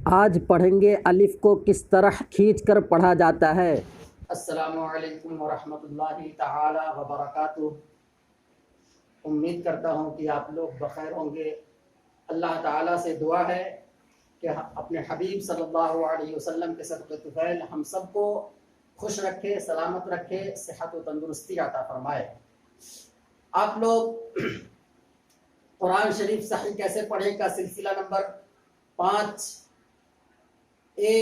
آج پڑھیں گے الف کو کس طرح کھینچ کر پڑھا جاتا ہے۔ السلام علیکم ورحمۃ اللہ تعالی وبرکاتہ۔ امید کرتا ہوں کہ آپ لوگ بخیر ہوں گے۔ اللہ تعالیٰ سے دعا ہے کہ اپنے حبیب صلی اللہ علیہ وسلم کے صدقے طفیل ہم سب کو خوش رکھے، سلامت رکھے، صحت و تندرستی عطا فرمائے۔ آپ لوگ قرآن شریف صحیح کیسے پڑھیں کا سلسلہ نمبر 5A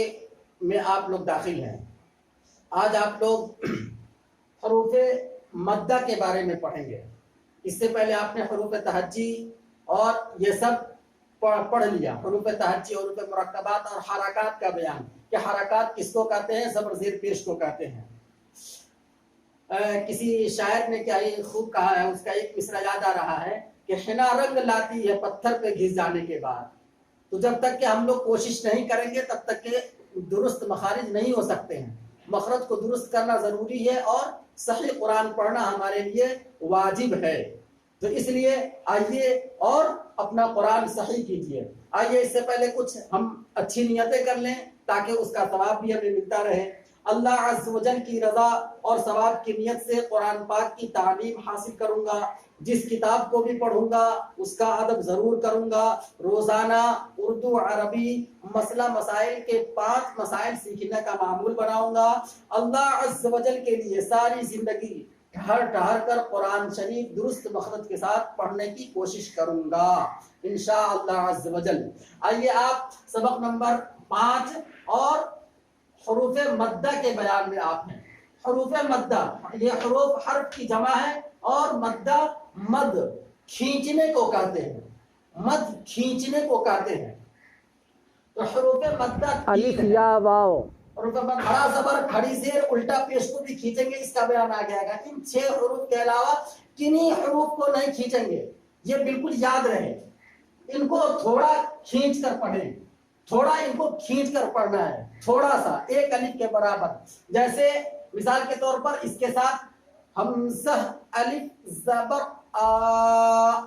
میں آپ لوگ داخل ہیں۔ آج آپ لوگ حروف مدہ کے بارے میں پڑھیں گے۔ اس سے پہلے آپ نے حروف تہجی اور یہ سب پڑھ لیا، حروف تہجی، حروف مرکبات اور حرکات کا بیان کہ حرکات کس کو کہتے ہیں، زبر زیر پیش کو کہتے ہیں۔ کسی شاعر نے کیا ہی خوب کہا ہے، اس کا ایک مصرع یاد آ رہا ہے کہ حنا رنگ لاتی ہے پتھر پہ گھس جانے کے بعد۔ تو جب تک کہ ہم لوگ کوشش نہیں کریں گے تب تک کہ درست مخارج نہیں ہو سکتے ہیں۔ مخرج کو درست کرنا ضروری ہے اور صحیح قرآن پڑھنا ہمارے لیے واجب ہے۔ تو اس لیے آئیے اور اپنا قرآن صحیح کیجیے۔ آئیے اس سے پہلے کچھ ہم اچھی نیتیں کر لیں تاکہ اس کا ثواب بھی ہمیں ملتا رہے۔ اللہ عز و جل کی رضا اور ثواب کی نیت سے قرآن پاک کی تعلیم حاصل کروں گا۔ جس کتاب کو بھی پڑھوں گا اس کا ادب ضرور کروں گا۔ روزانہ اردو، عربی، مسئلہ مسائل کے 5 مسائل سیکھنے کا معمول بناؤں گا۔ اللہ عز و جل کے لیے ساری زندگی ٹھہر کر قرآن شریف درست مخرج کے ساتھ پڑھنے کی کوشش کروں گا انشاءاللہ عز و جل۔ آئیے آپ سبق نمبر 5 اور حروف مدہ کے بیان میں آپ ہیں۔ حروف مدہ یہ حروف حرف کی جمع ہے اور مدہ مد کھینچنے کو کہتے ہیں، مد کھینچنے کو کہتے ہیں۔ تو حروف مدہ الف یا واو، حروف مد بڑا زبر، کھڑی زیر، الٹا پیش کو بھی کھینچیں گے، اس کا بیان آ جائے گا۔ ان 6 حروف کے علاوہ کنہیں حروف کو نہیں کھینچیں گے، یہ بالکل یاد رہے۔ ان کو تھوڑا کھینچ کر پڑھیں، تھوڑا ان کو کھینچ کر پڑھنا ہے، تھوڑا سا، ایک الف کے برابر۔ جیسے مثال کے طور پر اس کے ساتھ حمزہ الف زبر آ،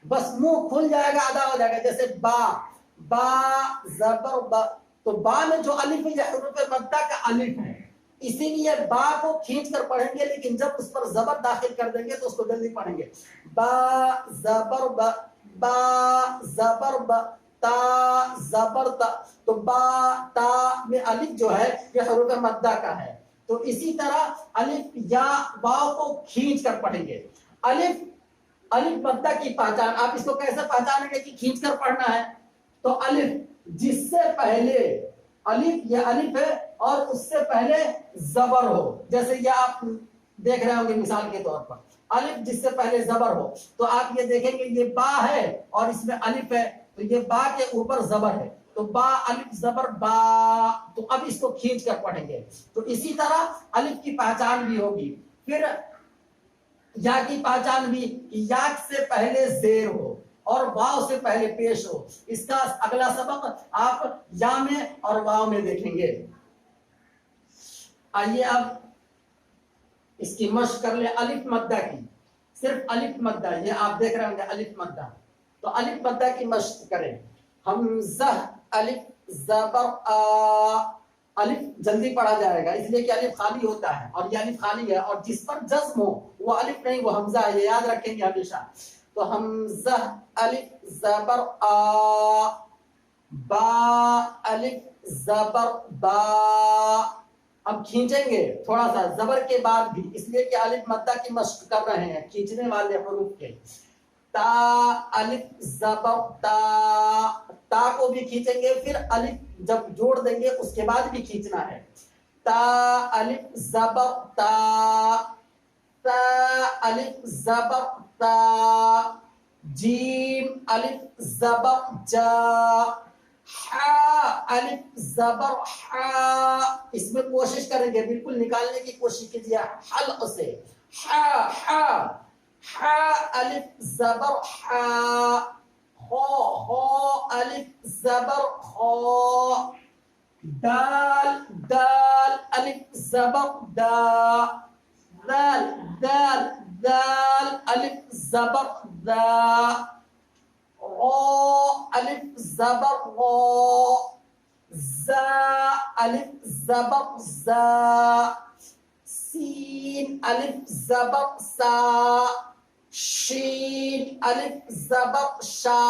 بس منہ کھل جائے گا، ادا ہو جائے گا۔ جیسے با، با زبر با، تو با میں جو الف ہے یہ حروف مدہ کا الف ہے، اسی لیے با کو کھینچ کر پڑھیں گے، لیکن جب اس پر زبر داخل کر دیں گے تو اس کو جلدی پڑھیں گے۔ با زبر با، با زبر با، تا زبر تا، تو با تا میں الف جو ہے یہ حروف مدہ کا ہے۔ تو اسی طرح الف یا واو کو کھینچ کر پڑھیں گے۔ الف مدہ کی پہچان، آپ اس کو کیسے پہچانیں گے کہ کھینچ کر پڑھنا ہے؟ تو الف جس سے پہلے الف یہ الف ہے اور اس سے پہلے زبر ہو، جیسے یہ آپ دیکھ رہے ہوں گے مثال کے طور پر، الف جس سے پہلے زبر ہو تو آپ یہ دیکھیں گے یہ با ہے اور اس میں الف ہے، تو یہ با کے اوپر زبر ہے، تو با الف زبر با، تو اب اس کو کھینچ کر پڑھیں گے۔ تو اسی طرح الف کی پہچان بھی ہوگی۔ پھر یا کی پہچان بھی، یا سے پہلے زیر ہو اور واو سے پہلے پیش ہو۔ اس کا اگلا سبق آپ یا میں اور واو میں دیکھیں گے۔ آئیے اب اس کی مشق کر لیں الف مدہ کی، صرف الف مدہ، یہ آپ دیکھ رہے ہوں گے الف مدہ، تو الف مدہ کی مشق کریں۔ حمزہ الف زبر آ، الف جلدی پڑھا جائے گا اس لیے کہ الف خالی ہوتا ہے اور یہ الف خالی ہے، اور جس پر جزم ہو وہ الف نہیں وہ حمزہ ہے، یہ یاد رکھیں گے ہمیشہ۔ تو حمزہ الف زبر آ، با الف زبر با، اب کھینچیں گے تھوڑا سا زبر کے بعد بھی، اس لیے کہ الف مدہ کی مشق کر رہے ہیں کھینچنے والے حروف کے۔ تا الف زبر تا، تا کو بھی کھینچیں گے، پھر الف جب جوڑ دیں گے اس کے بعد بھی کھینچنا ہے۔ تا الف زبر تا، تا الف زبر تا، جیم الف زبر جا، حا الف زبر حا، اس میں کوشش کریں گے بالکل نکالنے کی کوشش کیجیے حلق سے، حا حا، حا الف زبر حا، خو خو الف زبر خو، دال دال الف زبر دا، دال دال دال الف زبر دا، غو الف زبر غو، زا الف زبر زا سین الف زبر سا شین الف زبر شا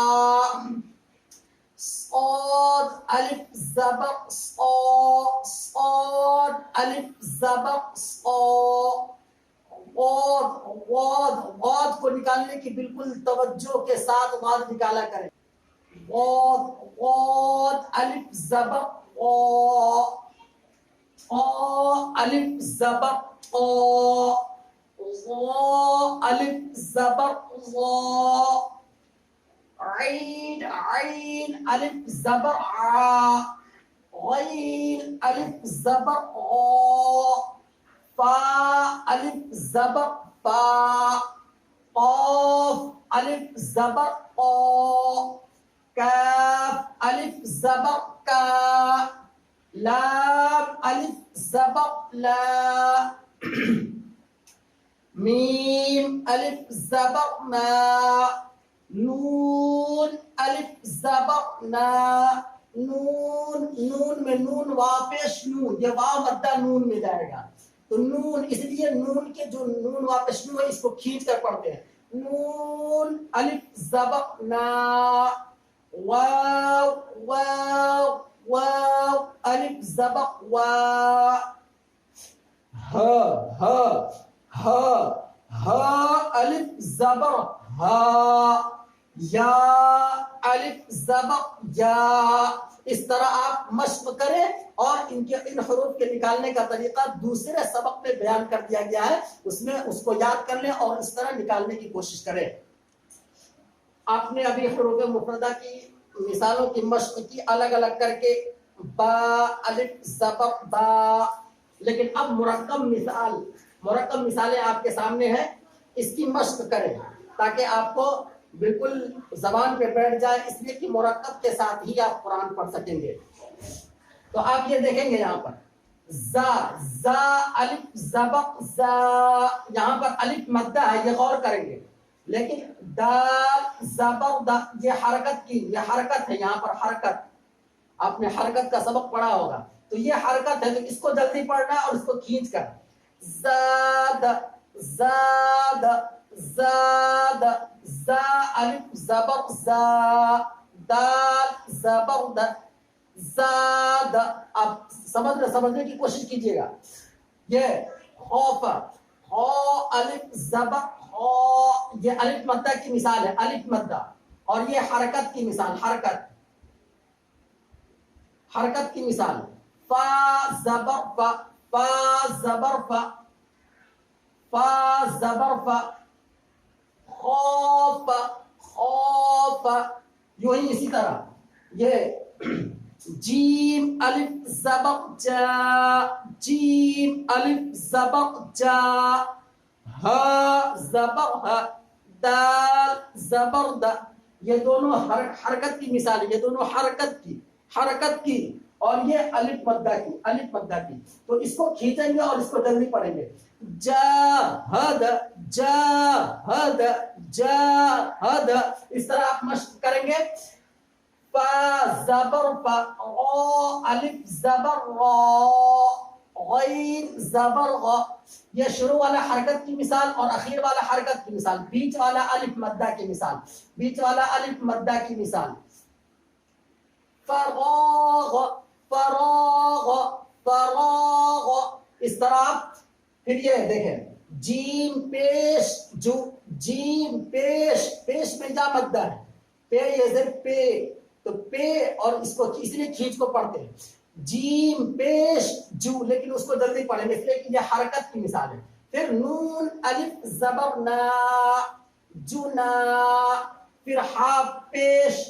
صاد الف زبر صا صاد الف زبر صا غاد کو نکالنے کی بالکل توجہ کے ساتھ غاد نکالا کریں غاد الف زبر الف زبر الف زبر عين عين الف زبر غين الف زبر فا الف زبر فا قاف الف زبر قا كاف الف زبر كا لام الف زبر لا ميم الف زبر ما نون الف زبر نا نون نون میں نون واپس نون یہ واو مدہ نون میں جائے گا تو نون اس لیے نون کے جو نون واپس نون ہے اس کو کھینچ کر پڑھتے ہیں نون الف زبر نا واو واو واو الف زبر وا ہا ہا ہا ہا الف زبر ہا یا الف زبر یا اس طرح آپ مشق کریں اور ان حروف کے نکالنے کا طریقہ دوسرے سبق میں بیان کر دیا گیا ہے اس میں اس کو یاد کر لیں اور اس طرح نکالنے کی کوشش کریں آپ نے ابھی حروف مفردہ کی مثالوں کی مشق کی الگ الگ کر کے با الف زبر با لیکن اب مرکب مثالیں آپ کے سامنے ہیں اس کی مشق کریں تاکہ آپ کو بالکل زبان پہ بیٹھ جائے اس لیے کہ مرکب کے ساتھ ہی آپ قرآن پڑھ سکیں گے تو آپ یہ دیکھیں گے یہاں پر زا زا الف زبر زا یہاں پر الف مدہ ہے یہ غور کریں گے لیکن دال زبر دا یہ حرکت ہے یہاں پر حرکت آپ نے حرکت کا سبق پڑھا ہوگا تو یہ حرکت ہے تو اس کو جلدی پڑھنا ہے اور اس کو کھینچ کر زاد زاد زاد زا الف زبر زا دال زبر دا زاد آپ سمجھنے کی کوشش کیجئے گا یہ خوف ہو الف زبر ہو یہ الف مدہ کی مثال ہے الف مدہ اور یہ حرکت کی مثال حرکت کی مثال فا زبر فا فا زبر فا فا زبر فا خوف خوف یوں ہی اسی طرح یہ جیم الف زبر جا جیم الف زبر جا ہا زبر ہا دال زبر دا یہ دونوں حرکت کی مثال ہے یہ دونوں حرکت کی اور یہ الف مدہ کی تو اس کو کھینچیں گے اور اس کو جلدی پڑھیں گے جاہد جاہد جاہد اس طرح آپ مشق کریں گے فا زبر فا غا الف زبر غا غین زبر غا یہ شروع والا حرکت کی مثال اور اخیر والا حرکت کی مثال بیچ والا الف مدہ کی مثال فراغ فراغ فراغ اس طرح پھر یہ دیکھیں جیم پیش جو جیم پیش میں جا مدہ ہے پے یہ صرف پے تو پے اور اس لیے کھینچ کو پڑھتے ہیں جیم پیش جو لیکن اس کو جلدی پڑھیں گے اس لیے کہ یہ حرکت کی مثال ہے پھر نون الف زبر نا جنا پھر ہا پیش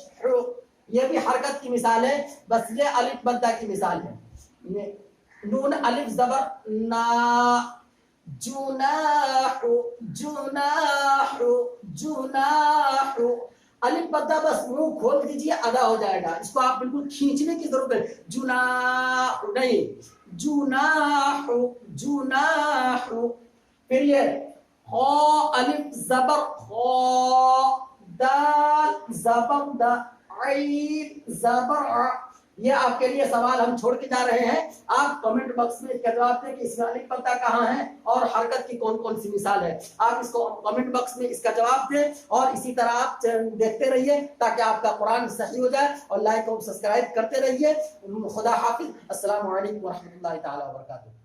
یہ بھی حرکت کی مثال ہے بس یہ الف مدہ کی مثال ہے نون الف زبر نا جناح جناح جناح الف مدہ بس منہ کھول دیجیے ادا ہو جائے گا اس کو آپ بالکل کھینچنے کی ضرورت ہے جناح نہیں جناح جناح پھر یہ خا الف زبر خا دال زبر دا عین زبر یہ آپ کے لیے سوال ہم چھوڑ کے جا رہے ہیں. آپ کمنٹ باکس میں اس کا جواب دیں کہ اس میں الف پلتا کہاں ہے اور حرکت کی کون کون سی مثال ہے. آپ اس کو کمنٹ باکس میں اس کا جواب دیں اور اسی طرح آپ دیکھتے رہیے تاکہ آپ کا قرآن صحیح ہو جائے اور لائک اور سبسکرائب کرتے رہیے. خدا حافظ. السلام علیکم ورحمۃ اللہ تعالی وبرکاتہ.